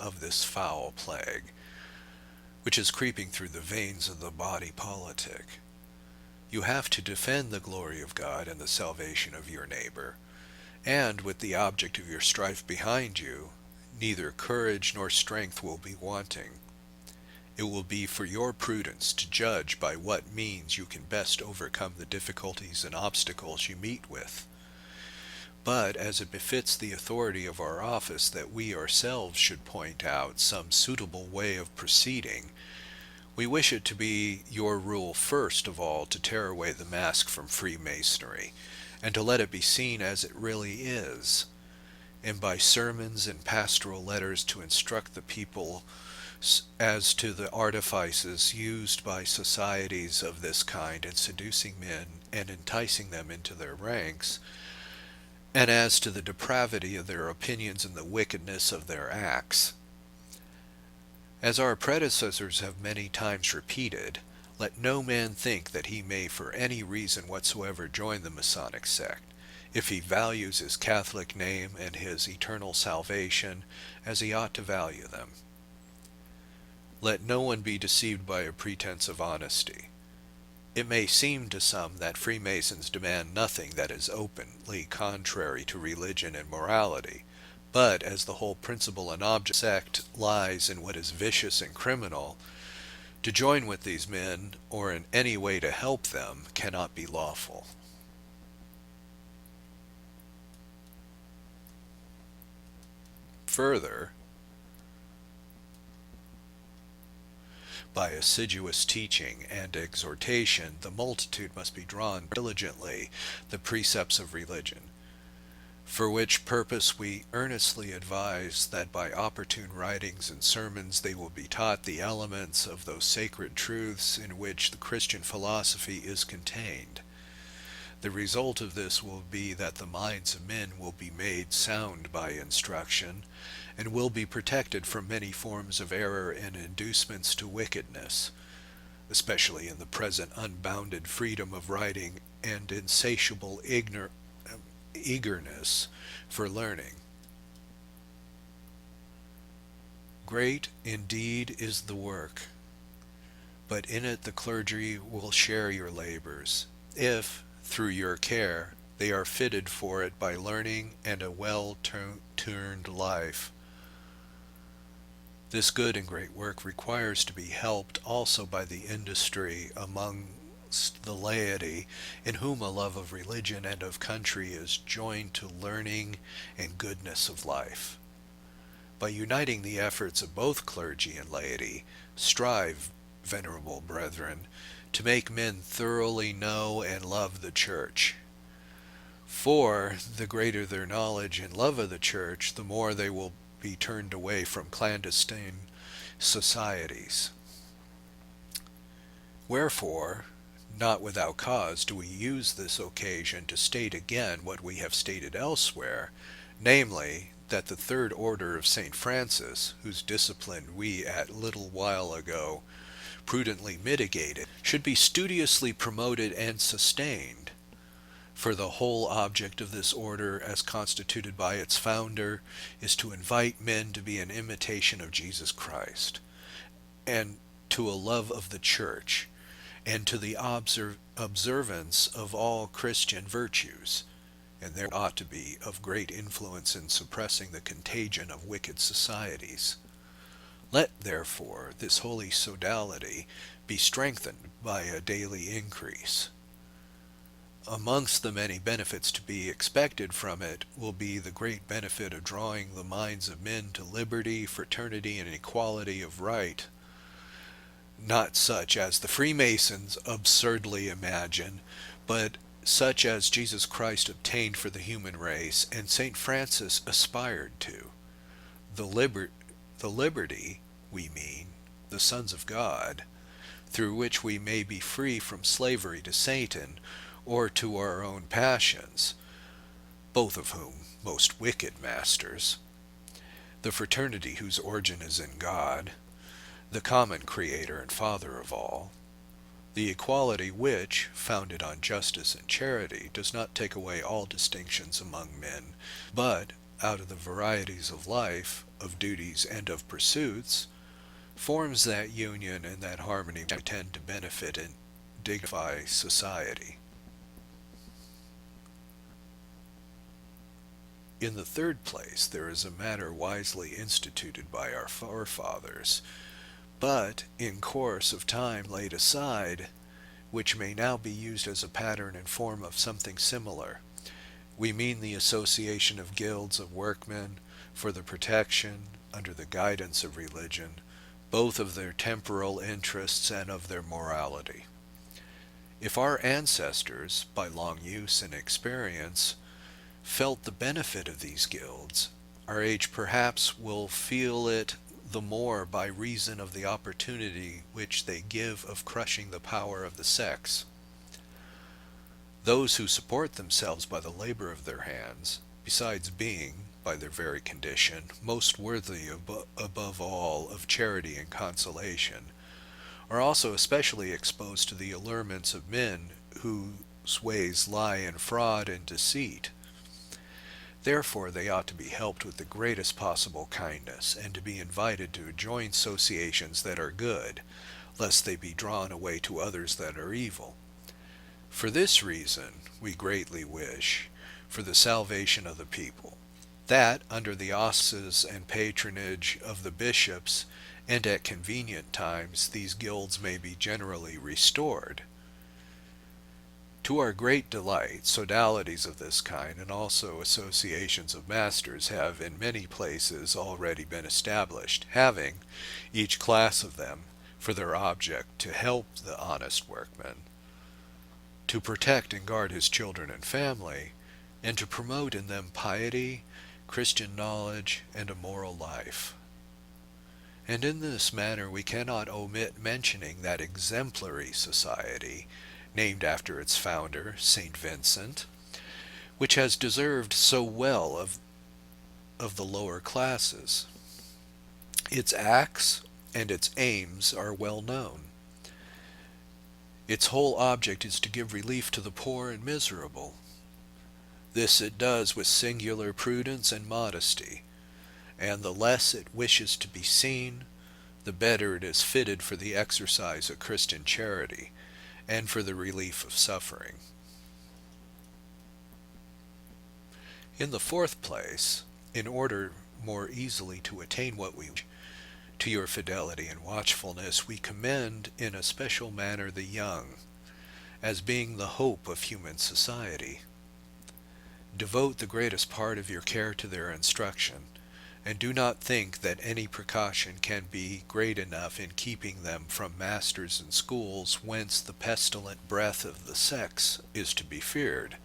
[SPEAKER 1] of this foul plague, which is creeping through the veins of the body politic. You have to defend the glory of God and the salvation of your neighbor, and with the object of your strife behind you, neither courage nor strength will be wanting. It will be for your prudence to judge by what means you can best overcome the difficulties and obstacles you meet with. But as it befits the authority of our office that we ourselves should point out some suitable way of proceeding, we wish it to be your rule first of all to tear away the mask from Freemasonry, and to let it be seen as it really is, and by sermons and pastoral letters to instruct the people as to the artifices used by societies of this kind in seducing men and enticing them into their ranks, and as to the depravity of their opinions and the wickedness of their acts. As our predecessors have many times repeated, let no man think that he may for any reason whatsoever join the Masonic sect, if he values his Catholic name and his eternal salvation as he ought to value them. Let no one be deceived by a pretense of honesty. It may seem to some that Freemasons demand nothing that is openly contrary to religion and morality, but as the whole principle and object of the sect lies in what is vicious and criminal, to join with these men, or in any way to help them, cannot be lawful. Further, by assiduous teaching and exhortation, the multitude must be drawn diligently the precepts of religion, for which purpose we earnestly advise that by opportune writings and sermons they will be taught the elements of those sacred truths in which the Christian philosophy is contained. The result of this will be that the minds of men will be made sound by instruction, and will be protected from many forms of error and inducements to wickedness, especially in the present unbounded freedom of writing and insatiable eagerness for learning. Great indeed is the work, but in it the clergy will share your labors, if, through your care, they are fitted for it by learning and a well-turned life. This good and great work requires to be helped also by the industry amongst the laity, in whom a love of religion and of country is joined to learning and goodness of life. By uniting the efforts of both clergy and laity, strive, venerable brethren, to make men thoroughly know and love the Church. For the greater their knowledge and love of the Church, the more they will be turned away from clandestine societies. Wherefore, not without cause do we use this occasion to state again what we have stated elsewhere, namely, that the Third Order of St. Francis, whose discipline we at little while ago prudently mitigated, should be studiously promoted and sustained. For the whole object of this order, as constituted by its founder, is to invite men to be an imitation of Jesus Christ, and to a love of the Church, and to the observance of all Christian virtues, and there ought to be of great influence in suppressing the contagion of wicked societies. Let, therefore, this holy sodality be strengthened by a daily increase. Amongst the many benefits to be expected from it will be the great benefit of drawing the minds of men to liberty, fraternity, and equality of right, not such as the Freemasons absurdly imagine, but such as Jesus Christ obtained for the human race and St. Francis aspired to. The liberty, we mean, the sons of God, through which we may be free from slavery to Satan or to our own passions, both of whom most wicked masters, the fraternity whose origin is in God, the common Creator and Father of all, the equality which, founded on justice and charity, does not take away all distinctions among men, but, out of the varieties of life, of duties, and of pursuits, forms that union and that harmony which tend to benefit and dignify society. In the third place, there is a matter wisely instituted by our forefathers, but in course of time laid aside, which may now be used as a pattern and form of something similar. We mean the association of guilds of workmen for the protection, under the guidance of religion, both of their temporal interests and of their morality. If our ancestors, by long use and experience, felt the benefit of these guilds, our age perhaps will feel it the more by reason of the opportunity which they give of crushing the power of the sects. Those who support themselves by the labor of their hands, besides being, by their very condition, most worthy above all of charity and consolation, are also especially exposed to the allurements of men whose ways lie in fraud and deceit. Therefore they ought to be helped with the greatest possible kindness, and to be invited to join associations that are good, lest they be drawn away to others that are evil. For this reason we greatly wish, for the salvation of the people, that, under the auspices and patronage of the bishops, and at convenient times, these guilds may be generally restored. To our great delight, sodalities of this kind, and also associations of masters, have in many places already been established, having, each class of them, for their object to help the honest workman, to protect and guard his children and family, and to promote in them piety, Christian knowledge, and a moral life. And in this manner we cannot omit mentioning that exemplary society, named after its founder, St. Vincent, which has deserved so well of the lower classes. Its acts and its aims are well known. Its whole object is to give relief to the poor and miserable. This it does with singular prudence and modesty, and the less it wishes to be seen, the better it is fitted for the exercise of Christian charity, and for the relief of suffering. In the fourth place, in order more easily to attain what we wish, to your fidelity and watchfulness we commend in a special manner the young, as being the hope of human society. Devote the greatest part of your care to their instruction, and do not think that any precaution can be great enough in keeping them from masters and schools whence the pestilent breath of the sects is to be feared.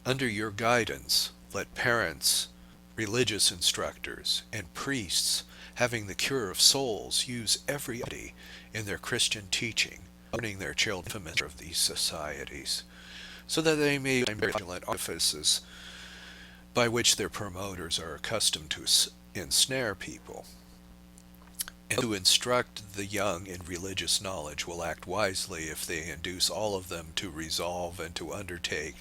[SPEAKER 1] Under your guidance, let parents, religious instructors, and priests, having the cure of souls, use every opportunity in their Christian teaching, warning their children of these societies, so that they may be vigilant artifices by which their promoters are accustomed to ensnare people. And to instruct the young in religious knowledge will act wisely if they induce all of them to resolve and to undertake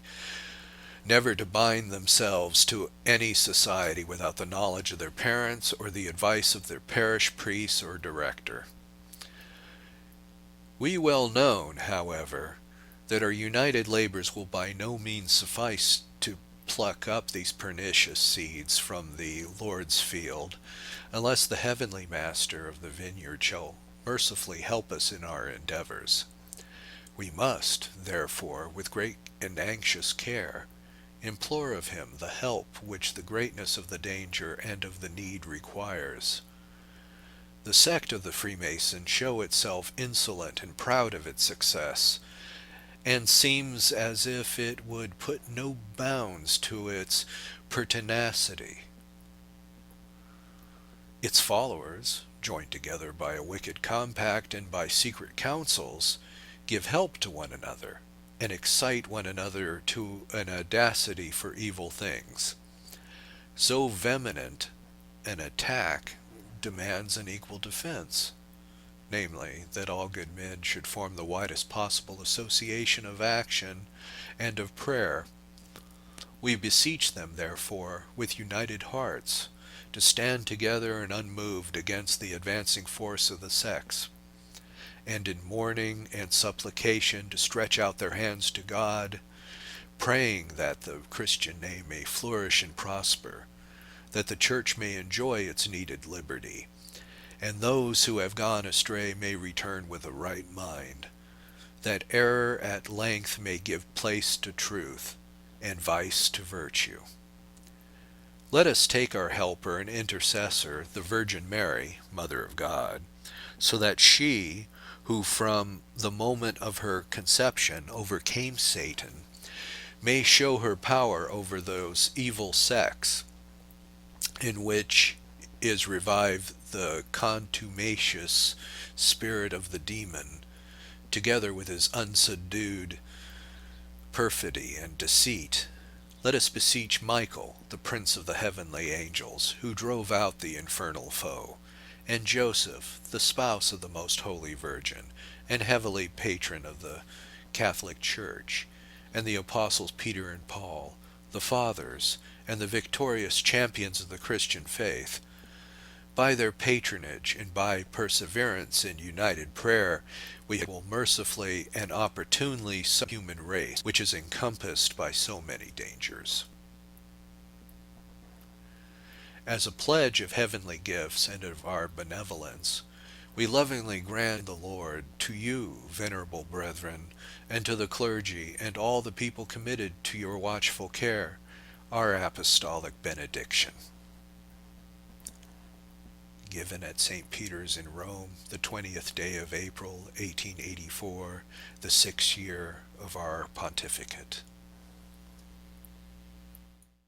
[SPEAKER 1] never to bind themselves to any society without the knowledge of their parents or the advice of their parish priest or director. We well know, however, that our united labors will by no means suffice to pluck up these pernicious seeds from the Lord's field, unless the heavenly Master of the vineyard shall mercifully help us in our endeavors. We must, therefore, with great and anxious care, implore of him the help which the greatness of the danger and of the need requires. The sect of the Freemasons show itself insolent and proud of its success, and seems as if it would put no bounds to its pertinacity. Its followers, joined together by a wicked compact and by secret councils, give help to one another, and excite one another to an audacity for evil things. So vehement an attack demands an equal defense, namely, that all good men should form the widest possible association of action and of prayer. We beseech them, therefore, with united hearts, to stand together and unmoved against the advancing force of the sects, and in mourning and supplication to stretch out their hands to God, praying that the Christian name may flourish and prosper, that the Church may enjoy its needed liberty, and those who have gone astray may return with a right mind, that error at length may give place to truth, and vice to virtue. Let us take our helper and intercessor, the Virgin Mary, Mother of God, so that she, who from the moment of her conception overcame Satan, may show her power over those evil sects in which is revived the contumacious spirit of the demon, together with his unsubdued perfidy and deceit. Let us beseech Michael, the prince of the heavenly angels, who drove out the infernal foe, and Joseph, the spouse of the most holy Virgin, and heavenly patron of the Catholic Church, and the apostles Peter and Paul, the fathers, and the victorious champions of the Christian faith. By their patronage and by perseverance in united prayer, we will mercifully and opportunely save the human race, which is encompassed by so many dangers. As a pledge of heavenly gifts and of our benevolence, we lovingly grant the Lord to you, venerable brethren, and to the clergy and all the people committed to your watchful care, our apostolic benediction. Given at St. Peter's in Rome, the 20th day of April, 1884, the 6th year of our pontificate.